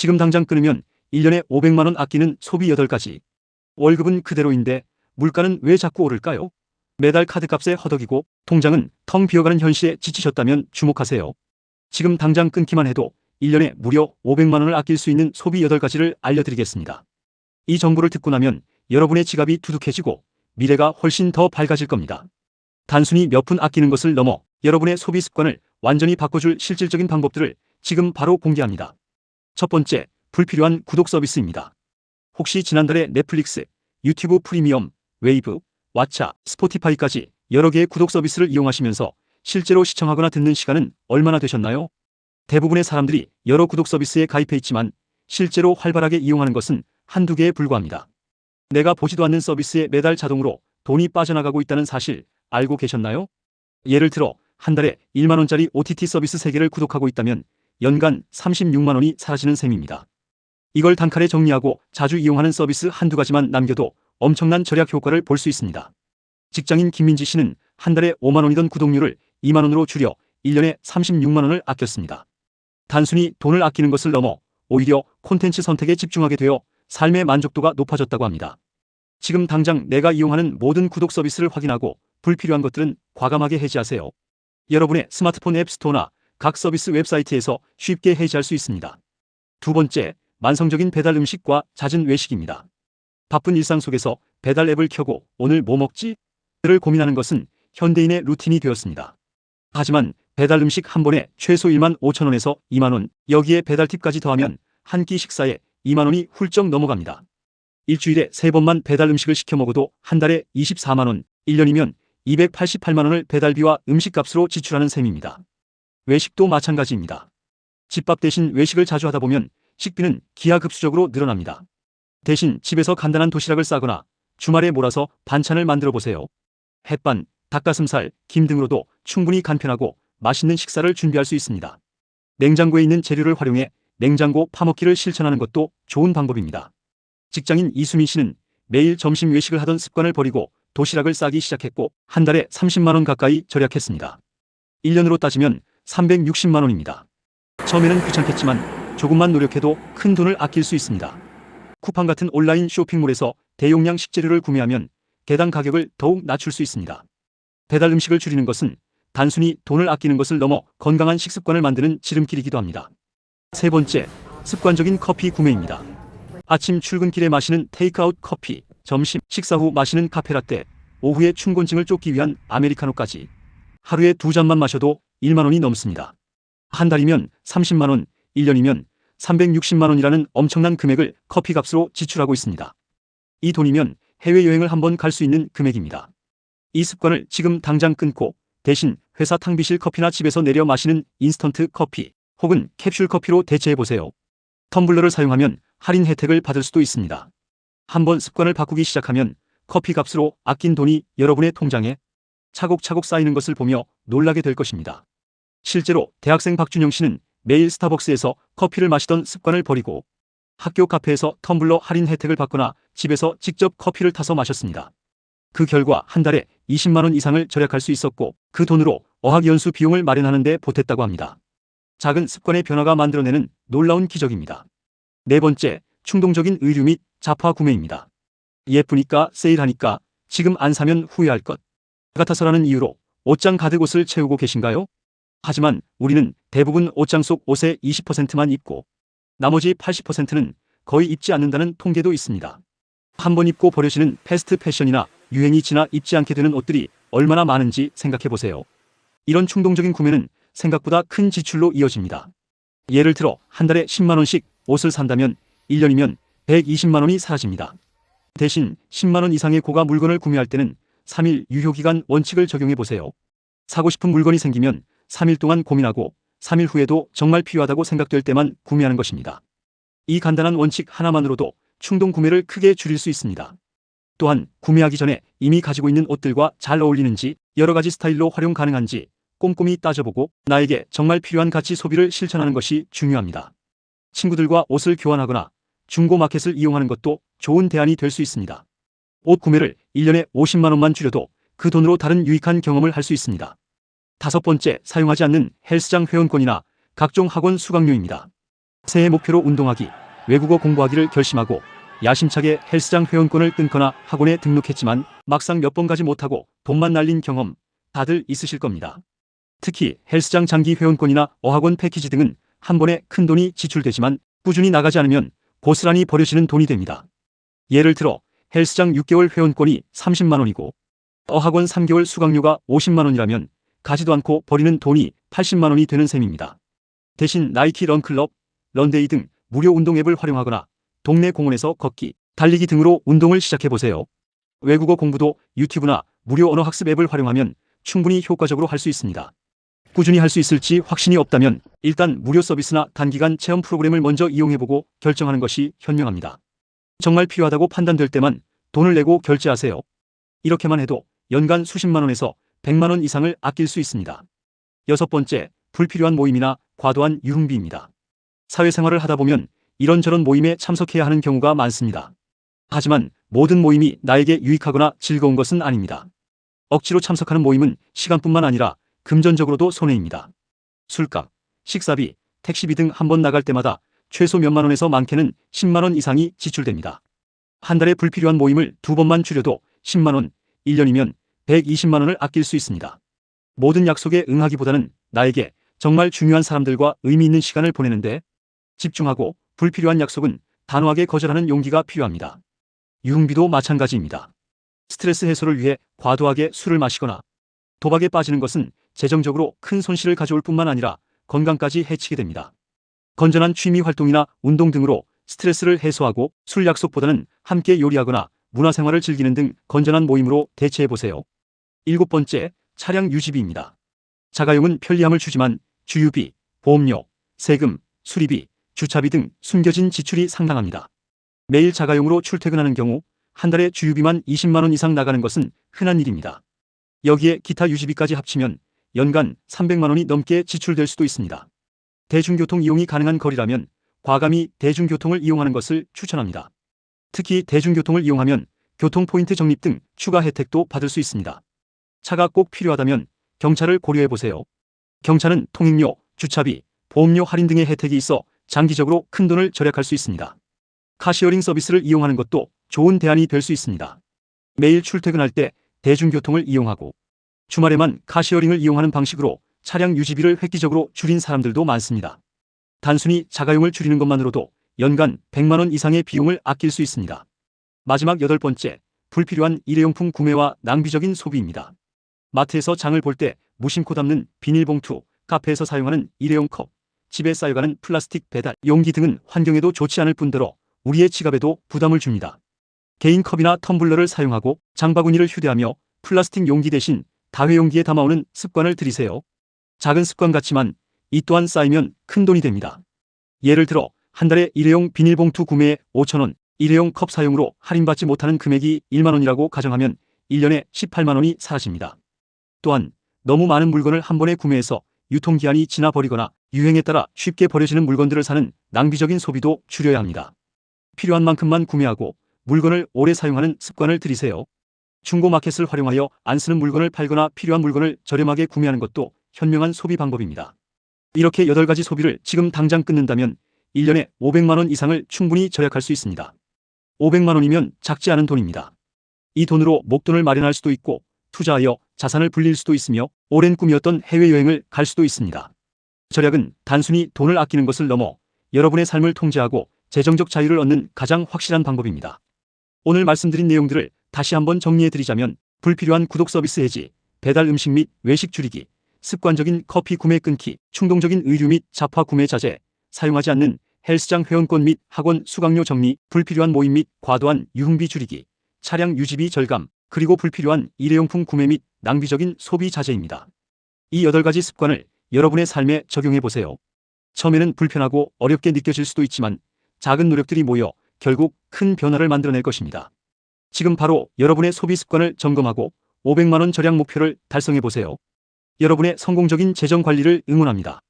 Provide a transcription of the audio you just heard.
지금 당장 끊으면 1년에 500만 원 아끼는 소비 8가지. 월급은 그대로인데 물가는 왜 자꾸 오를까요? 매달 카드값에 허덕이고 통장은 텅 비어가는 현실에 지치셨다면 주목하세요. 지금 당장 끊기만 해도 1년에 무려 500만 원을 아낄 수 있는 소비 8가지를 알려드리겠습니다. 이 정보를 듣고 나면 여러분의 지갑이 두둑해지고 미래가 훨씬 더 밝아질 겁니다. 단순히 몇 푼 아끼는 것을 넘어 여러분의 소비 습관을 완전히 바꿔줄 실질적인 방법들을 지금 바로 공개합니다. 첫 번째, 불필요한 구독 서비스입니다. 혹시 지난달에 넷플릭스, 유튜브 프리미엄, 웨이브, 왓챠, 스포티파이까지 여러 개의 구독 서비스를 이용하시면서 실제로 시청하거나 듣는 시간은 얼마나 되셨나요? 대부분의 사람들이 여러 구독 서비스에 가입해 있지만 실제로 활발하게 이용하는 것은 한두 개에 불과합니다. 내가 보지도 않는 서비스에 매달 자동으로 돈이 빠져나가고 있다는 사실 알고 계셨나요? 예를 들어 한 달에 1만 원짜리 OTT 서비스 3개를 구독하고 있다면 연간 36만 원이 사라지는 셈입니다. 이걸 단칼에 정리하고 자주 이용하는 서비스 한두 가지만 남겨도 엄청난 절약 효과를 볼 수 있습니다. 직장인 김민지 씨는 한 달에 5만 원이던 구독료를 2만 원으로 줄여 1년에 36만 원을 아꼈습니다. 단순히 돈을 아끼는 것을 넘어 오히려 콘텐츠 선택에 집중하게 되어 삶의 만족도가 높아졌다고 합니다. 지금 당장 내가 이용하는 모든 구독 서비스를 확인하고 불필요한 것들은 과감하게 해지하세요. 여러분의 스마트폰 앱 스토어나 각 서비스 웹사이트에서 쉽게 해지할 수 있습니다. 두 번째, 만성적인 배달 음식과 잦은 외식입니다. 바쁜 일상 속에서 배달 앱을 켜고 오늘 뭐 먹지? 를 고민하는 것은 현대인의 루틴이 되었습니다. 하지만 배달 음식 한 번에 최소 1만 5천 원에서 2만 원, 여기에 배달 팁까지 더하면 한 끼 식사에 2만 원이 훌쩍 넘어갑니다. 일주일에 3번만 배달 음식을 시켜 먹어도 한 달에 24만 원, 1년이면 288만 원을 배달비와 음식값으로 지출하는 셈입니다. 외식도 마찬가지입니다. 집밥 대신 외식을 자주 하다 보면 식비는 기하급수적으로 늘어납니다. 대신 집에서 간단한 도시락을 싸거나 주말에 몰아서 반찬을 만들어 보세요. 햇반, 닭가슴살, 김 등으로도 충분히 간편하고 맛있는 식사를 준비할 수 있습니다. 냉장고에 있는 재료를 활용해 냉장고 파먹기를 실천하는 것도 좋은 방법입니다. 직장인 이수민 씨는 매일 점심 외식을 하던 습관을 버리고 도시락을 싸기 시작했고 한 달에 30만 원 가까이 절약했습니다. 1년으로 따지면 360만 원입니다. 처음에는 귀찮겠지만 조금만 노력해도 큰 돈을 아낄 수 있습니다. 쿠팡 같은 온라인 쇼핑몰에서 대용량 식재료를 구매하면 개당 가격을 더욱 낮출 수 있습니다. 배달 음식을 줄이는 것은 단순히 돈을 아끼는 것을 넘어 건강한 식습관을 만드는 지름길이기도 합니다. 세 번째, 습관적인 커피 구매입니다. 아침 출근길에 마시는 테이크아웃 커피, 점심 식사 후 마시는 카페라떼, 오후에 춘곤증을 쫓기 위한 아메리카노까지 하루에 2잔만 마셔도 1만 원이 넘습니다. 한 달이면 30만 원, 1년이면 360만 원이라는 엄청난 금액을 커피값으로 지출하고 있습니다. 이 돈이면 해외여행을 한번 갈 수 있는 금액입니다. 이 습관을 지금 당장 끊고 대신 회사 탕비실 커피나 집에서 내려 마시는 인스턴트 커피 혹은 캡슐 커피로 대체해보세요. 텀블러를 사용하면 할인 혜택을 받을 수도 있습니다. 한번 습관을 바꾸기 시작하면 커피값으로 아낀 돈이 여러분의 통장에 차곡차곡 쌓이는 것을 보며 놀라게 될 것입니다. 실제로 대학생 박준영 씨는 매일 스타벅스에서 커피를 마시던 습관을 버리고 학교 카페에서 텀블러 할인 혜택을 받거나 집에서 직접 커피를 타서 마셨습니다. 그 결과 한 달에 20만 원 이상을 절약할 수 있었고 그 돈으로 어학연수 비용을 마련하는 데 보탰다고 합니다. 작은 습관의 변화가 만들어내는 놀라운 기적입니다. 네 번째, 충동적인 의류 및 잡화 구매입니다. 예쁘니까 세일하니까 지금 안 사면 후회할 것 같아서라는 이유로 옷장 가득 옷을 채우고 계신가요? 하지만 우리는 대부분 옷장 속 옷의 20%만 입고 나머지 80%는 거의 입지 않는다는 통계도 있습니다. 한 번 입고 버려지는 패스트 패션이나 유행이 지나 입지 않게 되는 옷들이 얼마나 많은지 생각해보세요. 이런 충동적인 구매는 생각보다 큰 지출로 이어집니다. 예를 들어 한 달에 10만 원씩 옷을 산다면 1년이면 120만 원이 사라집니다. 대신 10만 원 이상의 고가 물건을 구매할 때는 3일 유효기간 원칙을 적용해보세요. 사고 싶은 물건이 생기면 3일 동안 고민하고 3일 후에도 정말 필요하다고 생각될 때만 구매하는 것입니다. 이 간단한 원칙 하나만으로도 충동 구매를 크게 줄일 수 있습니다. 또한 구매하기 전에 이미 가지고 있는 옷들과 잘 어울리는지 여러 가지 스타일로 활용 가능한지 꼼꼼히 따져보고 나에게 정말 필요한 가치 소비를 실천하는 것이 중요합니다. 친구들과 옷을 교환하거나 중고 마켓을 이용하는 것도 좋은 대안이 될 수 있습니다. 옷 구매를 1년에 50만 원만 줄여도 그 돈으로 다른 유익한 경험을 할 수 있습니다. 다섯 번째, 사용하지 않는 헬스장 회원권이나 각종 학원 수강료입니다. 새해 목표로 운동하기, 외국어 공부하기를 결심하고 야심차게 헬스장 회원권을 끊거나 학원에 등록했지만 막상 몇 번 가지 못하고 돈만 날린 경험 다들 있으실 겁니다. 특히 헬스장 장기 회원권이나 어학원 패키지 등은 한 번에 큰 돈이 지출되지만 꾸준히 나가지 않으면 고스란히 버려지는 돈이 됩니다. 예를 들어 헬스장 6개월 회원권이 30만 원이고 어학원 3개월 수강료가 50만 원이라면 가지도 않고 버리는 돈이 80만 원이 되는 셈입니다. 대신 나이키 런클럽, 런데이 등 무료 운동 앱을 활용하거나 동네 공원에서 걷기, 달리기 등으로 운동을 시작해보세요. 외국어 공부도 유튜브나 무료 언어 학습 앱을 활용하면 충분히 효과적으로 할 수 있습니다. 꾸준히 할 수 있을지 확신이 없다면 일단 무료 서비스나 단기간 체험 프로그램을 먼저 이용해보고 결정하는 것이 현명합니다. 정말 필요하다고 판단될 때만 돈을 내고 결제하세요. 이렇게만 해도 연간 수십만 원에서 100만 원 이상을 아낄 수 있습니다. 여섯 번째, 불필요한 모임이나 과도한 유흥비입니다. 사회생활을 하다 보면 이런저런 모임에 참석해야 하는 경우가 많습니다. 하지만 모든 모임이 나에게 유익하거나 즐거운 것은 아닙니다. 억지로 참석하는 모임은 시간뿐만 아니라 금전적으로도 손해입니다. 술값, 식사비, 택시비 등 한 번 나갈 때마다 최소 몇만 원에서 많게는 10만 원 이상이 지출됩니다. 한 달에 불필요한 모임을 2번만 줄여도 10만 원, 1년이면 120만 원을 아낄 수 있습니다. 모든 약속에 응하기보다는 나에게 정말 중요한 사람들과 의미 있는 시간을 보내는데 집중하고 불필요한 약속은 단호하게 거절하는 용기가 필요합니다. 유흥비도 마찬가지입니다. 스트레스 해소를 위해 과도하게 술을 마시거나 도박에 빠지는 것은 재정적으로 큰 손실을 가져올 뿐만 아니라 건강까지 해치게 됩니다. 건전한 취미 활동이나 운동 등으로 스트레스를 해소하고 술 약속보다는 함께 요리하거나 문화생활을 즐기는 등 건전한 모임으로 대체해보세요. 일곱 번째, 차량 유지비입니다. 자가용은 편리함을 주지만 주유비, 보험료, 세금, 수리비, 주차비 등 숨겨진 지출이 상당합니다. 매일 자가용으로 출퇴근하는 경우 한 달에 주유비만 20만 원 이상 나가는 것은 흔한 일입니다. 여기에 기타 유지비까지 합치면 연간 300만 원이 넘게 지출될 수도 있습니다. 대중교통 이용이 가능한 거리라면 과감히 대중교통을 이용하는 것을 추천합니다. 특히 대중교통을 이용하면 교통포인트 적립 등 추가 혜택도 받을 수 있습니다. 차가 꼭 필요하다면 경차를 고려해보세요. 경차는 통행료, 주차비, 보험료 할인 등의 혜택이 있어 장기적으로 큰 돈을 절약할 수 있습니다. 카시어링 서비스를 이용하는 것도 좋은 대안이 될 수 있습니다. 매일 출퇴근할 때 대중교통을 이용하고 주말에만 카시어링을 이용하는 방식으로 차량 유지비를 획기적으로 줄인 사람들도 많습니다. 단순히 자가용을 줄이는 것만으로도 연간 100만 원 이상의 비용을 아낄 수 있습니다. 마지막 여덟 번째, 불필요한 일회용품 구매와 낭비적인 소비입니다. 마트에서 장을 볼 때 무심코 담는 비닐봉투, 카페에서 사용하는 일회용 컵, 집에 쌓여가는 플라스틱 배달 용기 등은 환경에도 좋지 않을 뿐더러 우리의 지갑에도 부담을 줍니다. 개인 컵이나 텀블러를 사용하고 장바구니를 휴대하며 플라스틱 용기 대신 다회용기에 담아오는 습관을 들이세요. 작은 습관 같지만 이 또한 쌓이면 큰 돈이 됩니다. 예를 들어 한 달에 일회용 비닐봉투 구매에 5천 원, 일회용 컵 사용으로 할인받지 못하는 금액이 1만 원이라고 가정하면 1년에 18만 원이 사라집니다. 또한 너무 많은 물건을 한 번에 구매해서 유통기한이 지나 버리거나 유행에 따라 쉽게 버려지는 물건들을 사는 낭비적인 소비도 줄여야 합니다. 필요한 만큼만 구매하고 물건을 오래 사용하는 습관을 들이세요. 중고마켓을 활용하여 안 쓰는 물건을 팔거나 필요한 물건을 저렴하게 구매하는 것도 현명한 소비 방법입니다. 이렇게 8가지 소비를 지금 당장 끊는다면 1년에 500만 원 이상을 충분히 절약할 수 있습니다. 500만 원이면 작지 않은 돈입니다. 이 돈으로 목돈을 마련할 수도 있고 투자하여 자산을 불릴 수도 있으며 오랜 꿈이었던 해외여행을 갈 수도 있습니다. 절약은 단순히 돈을 아끼는 것을 넘어 여러분의 삶을 통제하고 재정적 자유를 얻는 가장 확실한 방법입니다. 오늘 말씀드린 내용들을 다시 한번 정리해드리자면 불필요한 구독 서비스 해지, 배달 음식 및 외식 줄이기, 습관적인 커피 구매 끊기, 충동적인 의류 및 잡화 구매 자제, 사용하지 않는 헬스장 회원권 및 학원 수강료 정리, 불필요한 모임 및 과도한 유흥비 줄이기, 차량 유지비 절감, 그리고 불필요한 일회용품 구매 및 낭비적인 소비 자제입니다. 이 8가지 습관을 여러분의 삶에 적용해보세요. 처음에는 불편하고 어렵게 느껴질 수도 있지만 작은 노력들이 모여 결국 큰 변화를 만들어낼 것입니다. 지금 바로 여러분의 소비 습관을 점검하고 500만 원 절약 목표를 달성해보세요. 여러분의 성공적인 재정 관리를 응원합니다.